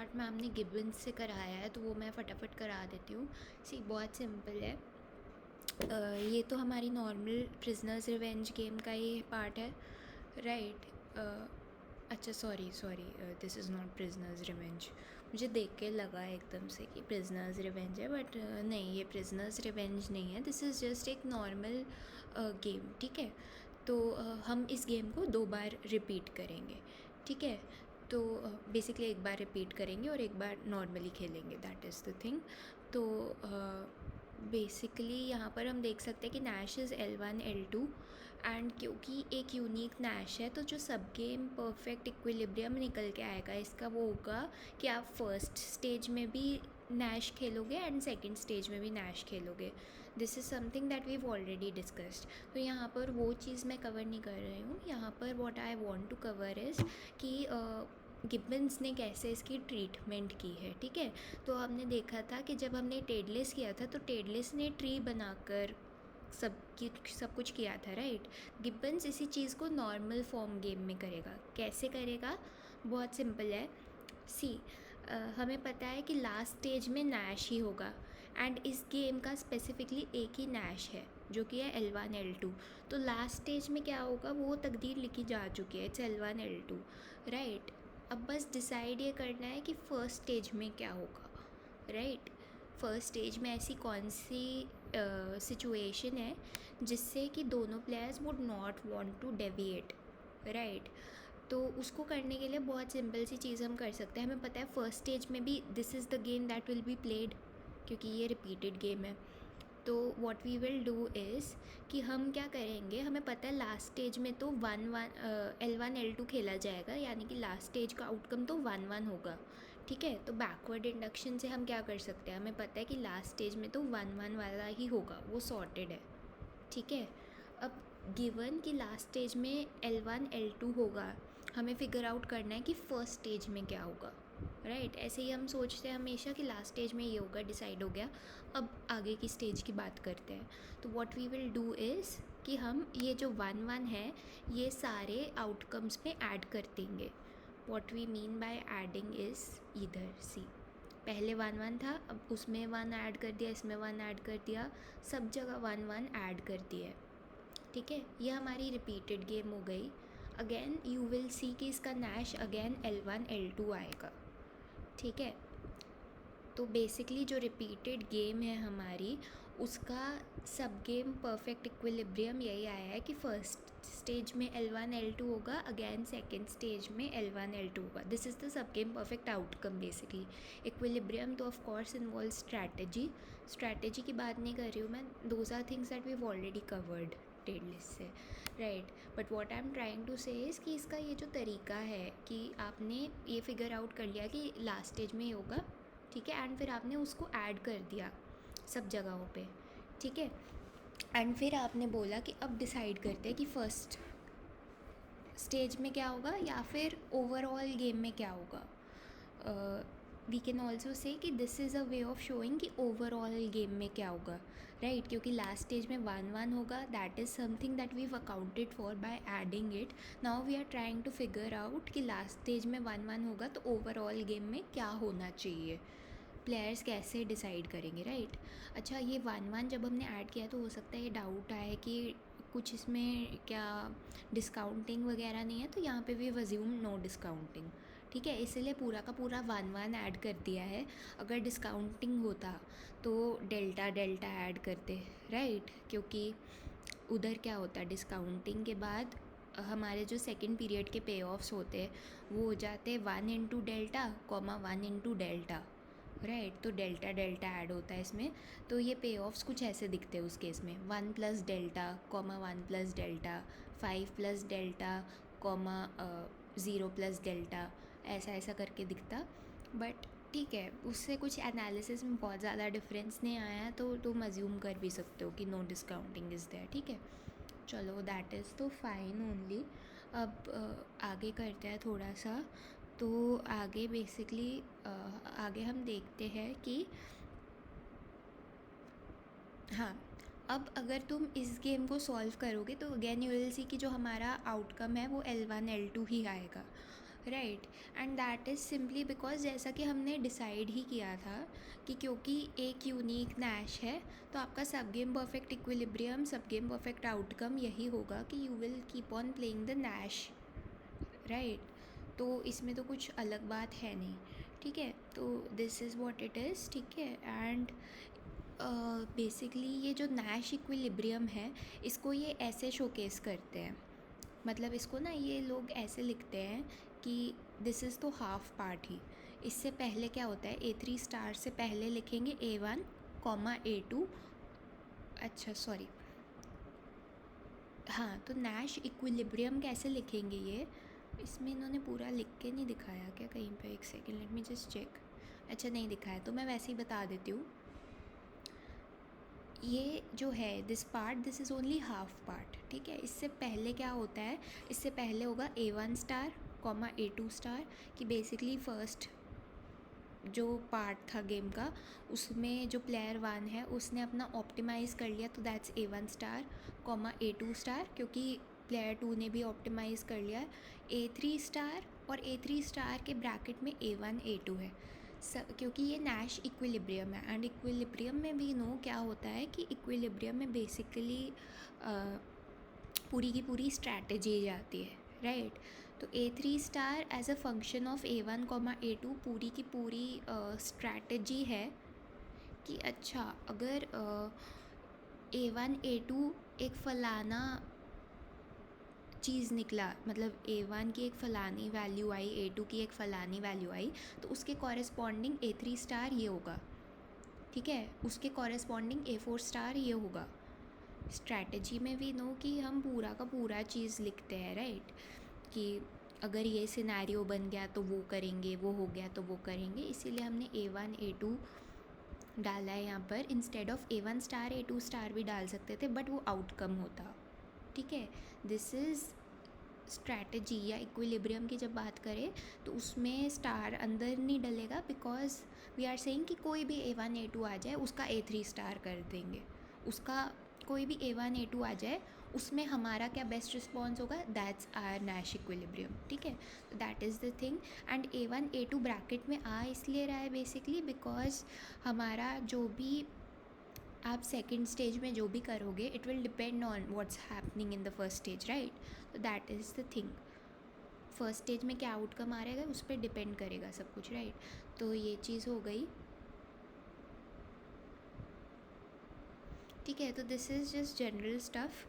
Part ma'am ने gibbons से कराया है तो वो मैं फटाफट करा देती हूँ। सी बहुत सिंपल है। ये तो हमारी नॉर्मल प्रिजनर्स रिवेंज गेम का ही पार्ट है, राइट। अच्छा sorry this is not prisoners revenge. मुझे देख के लगा एकदम से कि प्रिजनर्स रिवेंज है, बट नहीं, ये प्रिजनर्स रिवेंज नहीं है। दिस इज़ जस्ट एक नॉर्मल गेम, ठीक है। तो हम इस गेम को 2 बार रिपीट करेंगे, ठीक है। तो बेसिकली एक बार रिपीट करेंगे और एक बार नॉर्मली खेलेंगे, दैट इज़ द थिंग। तो बेसिकली यहाँ पर हम देख सकते हैं कि Nash is L1 L2 and क्योंकि एक यूनिक नैश है तो जो सब गेम परफेक्ट इक्विलिब्रियम निकल के आएगा इसका वो होगा कि आप फर्स्ट स्टेज में भी नैश खेलोगे एंड सेकंड स्टेज में भी नैश खेलोगे। This is something that weave already discussed. तो यहाँ पर वो चीज़ मैं कवर नहीं कर रही हूँ। यहाँ पर what I want to cover is कि गिब्बन्स ने कैसे इसकी ट्रीटमेंट की है, ठीक है। तो हमने देखा था कि जब हमने टेडलेस किया था तो टेडलेस ने ट्री बनाकर सब कुछ किया था, राइट। गिब्बन्स इसी चीज़ को नॉर्मल फॉर्म गेम में करेगा। कैसे करेगा? बहुत सिंपल है। सी हमें पता है कि लास्ट स्टेज में नैश ही होगा एंड इस गेम का स्पेसिफिकली एक ही नैश है जो कि है L1 L2। तो लास्ट स्टेज में क्या होगा वो तकदीर लिखी जा चुकी है, इट्स L1 L2, राइट। अब बस डिसाइड ये करना है कि फ़र्स्ट स्टेज में क्या होगा, राइट। फर्स्ट स्टेज में ऐसी कौन सी सिचुएशन है जिससे कि दोनों players would not want to deviate, right. तो उसको करने के लिए बहुत सिंपल सी चीज़ हम कर सकते हैं। हमें पता है फर्स्ट स्टेज में भी this is the game that will be played, क्योंकि ये रिपीटेड गेम है। तो what we will do is कि हम क्या करेंगे, हमें पता है लास्ट स्टेज में तो L1 L2 खेला जाएगा, यानी कि लास्ट स्टेज का आउटकम तो 1-1 होगा, ठीक है। तो बैकवर्ड इंडक्शन से हम क्या कर सकते हैं, हमें पता है कि लास्ट स्टेज में तो 1-1 वाला ही होगा, वो सॉर्टेड है, ठीक है। अब गिवन कि लास्ट स्टेज में L1 L2 होगा, हमें फिगर आउट करना है कि फ़र्स्ट स्टेज में क्या होगा, राइट। ऐसे ही हम सोचते हैं हमेशा कि लास्ट स्टेज में ये होगा, डिसाइड हो गया। अब आगे की स्टेज की बात करते हैं। तो what we will do is कि हम ये जो 1-1 है ये सारे आउटकम्स में ऐड कर देंगे। What we mean by adding is इधर सी, पहले 1-1 था, अब उसमें 1 ऐड कर दिया, इसमें 1 ऐड कर दिया, सब जगह 1-1 ऐड कर दिया है, ठीक है। ये हमारी रिपीटेड गेम हो गई। अगेन यू विल सी कि इसका नैश अगेन L1 L2 आएगा, ठीक है। तो बेसिकली जो रिपीटेड गेम है हमारी उसका सब गेम परफेक्ट इक्विलिब्रियम यही आया है कि फर्स्ट स्टेज में L1 L2 होगा, अगेन सेकेंड स्टेज में L1 L2 होगा। This is the sub game perfect outcome basically. Equilibrium तो ऑफ कोर्स इन्वॉल्व स्ट्रैटेजी की बात नहीं कर रही हूँ मैं, those are things that we already covered टेडलेस से, right. But what I am trying to say is कि इसका ये जो तरीका है कि आपने ये फिगर आउट कर लिया कि लास्ट स्टेज में ये होगा, ठीक है, एंड फिर आपने उसको ऐड कर दिया सब जगहों पे, ठीक है। एंड फिर आपने बोला कि अब डिसाइड करते हैं कि फ़र्स्ट स्टेज में क्या होगा या फिर ओवरऑल गेम में क्या होगा। वी कैन ऑल्सो से कि this is a way of showing कि ओवरऑल गेम में क्या होगा, राइट। क्योंकि लास्ट स्टेज में 1-1 होगा, that is something that we've accounted for by adding it. Now we are trying to figure out कि last stage में 1-1 होगा तो ओवरऑल गेम में क्या होना चाहिए, प्लेयर्स कैसे डिसाइड करेंगे, राइट। अच्छा, ये 1-1 जब हमने ऐड किया तो हो सकता है ये डाउट आए कि कुछ इसमें क्या डिस्काउंटिंग वगैरह नहीं है, तो यहाँ पे वी अज्यूम नो डिस्काउंटिंग, ठीक है। इसलिए पूरा का पूरा 1-1 ऐड कर दिया है। अगर डिस्काउंटिंग होता तो डेल्टा डेल्टा ऐड करते, राइट। क्योंकि उधर क्या होता है, डिस्काउंटिंग के बाद हमारे जो सेकंड पीरियड के पे ऑफ्स होते हैं वो हो जाते 1 into delta comma 1 into delta, right. तो डेल्टा डेल्टा ऐड होता है इसमें। तो ये पे ऑफ्स कुछ ऐसे दिखते हैं उस केस में, 1 plus delta comma 1 plus delta, 5 plus delta comma 0 plus delta, ऐसा ऐसा करके दिखता। बट ठीक है, उससे कुछ एनालिसिस में बहुत ज़्यादा डिफरेंस नहीं आया तो तुम अज्यूम कर भी सकते हो कि नो डिस्काउंटिंग इज़ देयर, ठीक है। चलो दैट इज़ तो फाइन ओनली। अब आगे करते हैं थोड़ा सा। तो आगे बेसिकली आगे हम देखते हैं कि हाँ, अब अगर तुम इस गेम को सॉल्व करोगे तो अगेन यू विल सी कि जो हमारा आउटकम है वो L1 L2 ही आएगा, right, and that is simply because जैसा कि हमने डिसाइड ही किया था कि क्योंकि एक यूनिक नैश है, तो आपका सब गेम परफेक्ट इक्विलिब्रियम, सब गेम परफेक्ट आउटकम यही होगा कि you will keep on playing the Nash, right. तो इसमें तो कुछ अलग बात है नहीं, ठीक है। तो this is what it is, ठीक है। एंड बेसिकली ये जो नैश इक्विलिब्रियम है, इसको ये ऐसे शोकेस करते हैं, मतलब इसको ना ये लोग ऐसे लिखते हैं कि दिस इज़ तो हाफ पार्ट ही। इससे पहले क्या होता है, A3 स्टार से पहले लिखेंगे A1 कॉमा A2, अच्छा सॉरी, हाँ, तो नैश इक्विलिब्रियम कैसे लिखेंगे ये, इसमें इन्होंने पूरा लिख के नहीं दिखाया क्या कहीं पे, एक second let me just check. अच्छा नहीं दिखाया, तो मैं वैसे ही बता देती हूँ। ये जो है this part, this is only half part, ठीक है। इससे पहले क्या होता है, इससे पहले होगा A1 star comma A2 star, कि बेसिकली फर्स्ट जो पार्ट था गेम का, उसमें जो प्लेयर 1 है उसने अपना ऑप्टिमाइज़ कर लिया, तो that's A1 star comma A2 star, क्योंकि प्लेयर 2 ने भी ऑप्टिमाइज़ कर लिया है। A3 स्टार, और A3 स्टार के ब्रैकेट में A1 A2 है, क्योंकि ये नैश इक्विलिब्रियम है। एंड इक्विलिब्रियम में भी नो क्या होता है कि इक्विलिब्रियम में बेसिकली पूरी की पूरी स्ट्रैटेजी आती है, राइट। तो A3 star as a function of A1 comma A2 पूरी की पूरी स्ट्रैटेजी है कि अच्छा अगर A1 A2 एक फ़लाना चीज़ निकला, मतलब A1 की एक फ़लानी वैल्यू आई, A2 की एक फ़लानी वैल्यू आई, तो उसके कॉरेस्पॉन्डिंग A3 स्टार ये होगा, ठीक है, उसके कॉरेस्पॉन्डिंग A4 स्टार ये होगा। स्ट्रैटेजी में भी नो कि हम पूरा का पूरा चीज़ लिखते हैं, राइट, कि अगर ये सिनेरियो बन गया तो वो करेंगे, वो हो गया तो वो करेंगे, इसीलिए हमने A1 A2 डाला है यहाँ पर। Instead of A1 star A2 star भी डाल सकते थे, बट वो आउटकम होता, ठीक है। दिस इज़ स्ट्रैटेजी या इक्विलिब्रियम की जब बात करें तो उसमें स्टार अंदर नहीं डलेगा, बिकॉज वी आर सेइंग कि कोई भी A1 A2 आ जाए उसका A3 स्टार कर देंगे, उसका कोई भी A1 A2 आ जाए उसमें हमारा क्या बेस्ट रिस्पॉन्स होगा, दैट्स आर नैश इक्विलिब्रियम, ठीक है। That is the thing. And A1 A2 bracket में आ इसलिए रहा है बेसिकली बिकॉज हमारा जो भी आप सेकेंड स्टेज में जो भी करोगे, it will depend on what's happening in the first stage, right. तो that is the thing, first stage में क्या आउटकम आ रहेगा उस पर डिपेंड करेगा सब कुछ, राइट। तो ये चीज़ हो गई, ठीक है। तो this is just general stuff.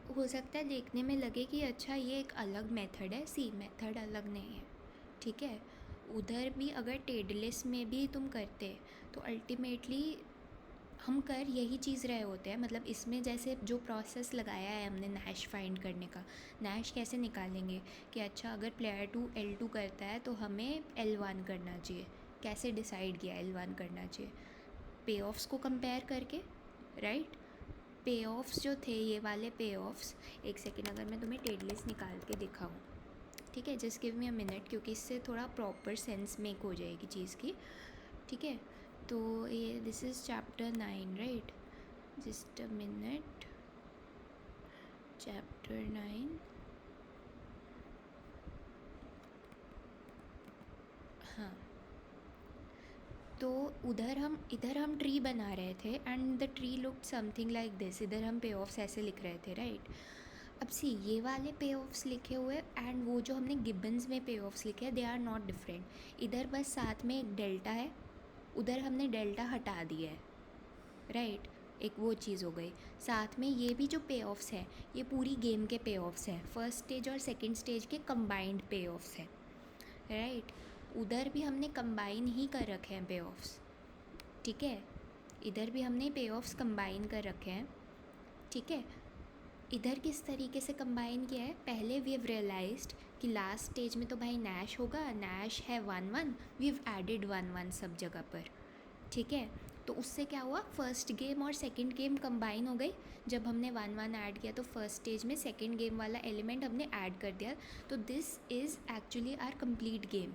हो सकता है देखने में लगे कि अच्छा ये एक अलग मेथड है, सी मेथड अलग नहीं है, ठीक है। उधर भी अगर टेडलेस में भी तुम करते तो अल्टीमेटली हम कर यही चीज़ रहे होते हैं, मतलब इसमें जैसे जो प्रोसेस लगाया है हमने नैश फाइंड करने का, नैश कैसे निकालेंगे कि अच्छा अगर प्लेयर 2 L2 करता है तो हमें L1 करना चाहिए, कैसे डिसाइड किया L1 करना चाहिए, पे ऑफ्स को कंपेयर करके, राइट। पे ऑफ्स जो थे ये वाले पे ऑफ्स, एक सेकेंड अगर मैं तुम्हें टेडलेस निकाल के दिखाऊँ, ठीक है, just give me a minute, क्योंकि इससे थोड़ा प्रॉपर सेंस मेक हो जाएगी चीज़ की, ठीक है। तो ये this is chapter 9, right, just a minute, chapter 9, हाँ। तो इधर हम ट्री बना रहे थे and the tree looked something like this, इधर हम पे ऑफ्स ऐसे लिख रहे थे, राइट। अब सी ये वाले पे ऑफ्स लिखे हुए एंड वो जो हमने गिब्बन्स में पे ऑफ्स लिखे हैं, दे आर नॉट डिफरेंट। इधर बस साथ में एक डेल्टा है, उधर हमने डेल्टा हटा दिया है, राइट, एक वो चीज़ हो गई। साथ में ये भी जो पे ऑफ्स हैं ये पूरी गेम के पे ऑफ्स हैं, फर्स्ट स्टेज और सेकंड स्टेज के कंबाइंड पे ऑफ्स हैं, राइट। उधर भी हमने कंबाइन ही कर रखे हैं पे ऑफ्स, ठीक है, इधर भी हमने पे ऑफ्स कंबाइन कर रखे हैं, ठीक है। इधर किस तरीके से कंबाइन किया है, पहले वी हैव रियलाइज्ड कि लास्ट स्टेज में तो भाई नैश होगा, नैश है 1-1, वी हैव एडेड 1-1 सब जगह पर, ठीक है। तो उससे क्या हुआ, फर्स्ट गेम और सेकंड गेम कंबाइन हो गई, जब हमने 1-1 ऐड किया तो फर्स्ट स्टेज में सेकंड गेम वाला एलिमेंट हमने ऐड कर दिया, तो this is actually our complete game,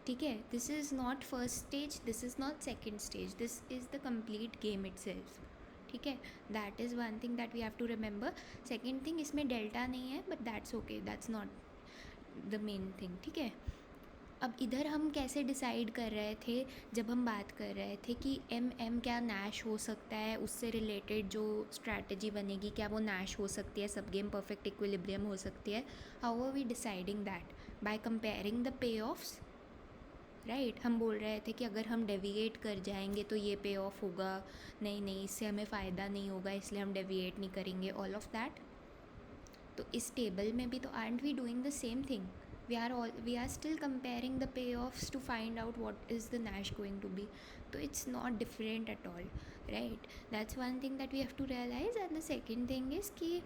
ठीक है। This is not first stage, this is not second stage, this is the complete game itself, ठीक है। That is one thing that we have to remember. Second thing, इसमें delta नहीं है but that's okay, that's not the main thing, ठीक है। अब इधर हम कैसे डिसाइड कर रहे थे जब हम बात कर रहे थे कि क्या नैश हो सकता है, उससे रिलेटेड जो स्ट्रैटेजी बनेगी क्या वो नैश हो सकती है, सब गेम परफेक्ट इक्विलिब्रियम हो सकती है. How are we deciding that? By comparing the payoffs, right. हम बोल रहे थे कि अगर हम डेविएट कर जाएंगे तो ये पे ऑफ होगा, नहीं नहीं इससे हमें फ़ायदा नहीं होगा इसलिए हम डेविएट नहीं करेंगे, ऑल ऑफ दैट. तो इस टेबल में भी तो aren't we doing the same thing? We are still comparing the payoffs to find out what is the Nash going to be. So it's not different at all, right? That's one thing that we have to realize. And the second thing is कि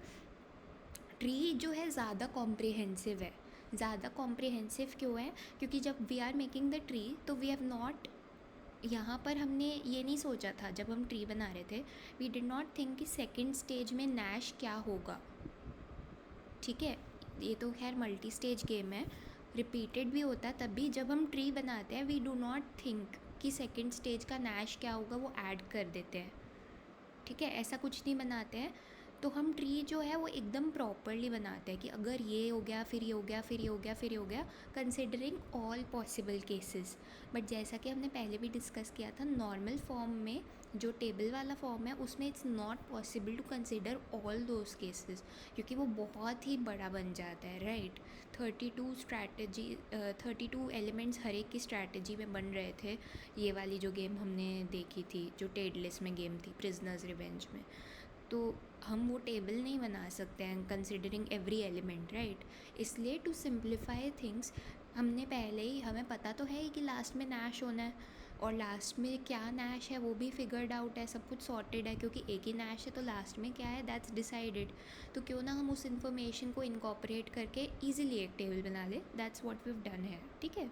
tree जो है ज़्यादा comprehensive है. ज़्यादा comprehensive क्यों है? क्योंकि जब we are making the tree तो वी हैव नॉट, यहाँ पर हमने ये नहीं सोचा था जब हम ट्री बना रहे थे, वी डिड नॉट थिंक कि सेकेंड स्टेज में नैश क्या होगा. ठीक है, ये तो खैर मल्टी स्टेज गेम है, रिपीटेड भी होता है, तब भी जब हम ट्री बनाते हैं वी डू नॉट थिंक कि सेकेंड स्टेज का नैश क्या होगा, वो ऐड कर देते हैं. ठीक है, ऐसा कुछ नहीं बनाते हैं. तो हम ट्री जो है वो एकदम प्रॉपरली बनाते हैं कि अगर ये हो गया फिर ये हो गया फिर ये हो गया फिर ये हो गया, considering all possible cases. But जैसा कि हमने पहले भी डिस्कस किया था, नॉर्मल फॉर्म में जो टेबल वाला फॉर्म है उसमें it's not possible to consider all those cases, क्योंकि वो बहुत ही बड़ा बन जाता है, राइट. 32 एलिमेंट्स हर एक की स्ट्रैटेजी में बन रहे थे. ये वाली जो गेम हमने देखी थी जो टेडलेस में गेम थी, प्रिजनर्स रिवेंज में, तो हम वो टेबल नहीं बना सकते हैं कंसिडरिंग एवरी एलिमेंट, राइट. इसलिए टू सिंप्लीफाई थिंग्स, हमने पहले ही, हमें पता तो है ही कि लास्ट में नैश होना है, और लास्ट में क्या नैश है वो भी फिगर्ड आउट है, सब कुछ सॉर्टेड है, क्योंकि एक ही नैश है तो लास्ट में क्या है दैट्स डिसाइडेड. तो क्यों ना हम उस इन्फॉर्मेशन को इनकॉपरेट करके ईजिली एक टेबल बना ले. That's what we have done है. ठीक है.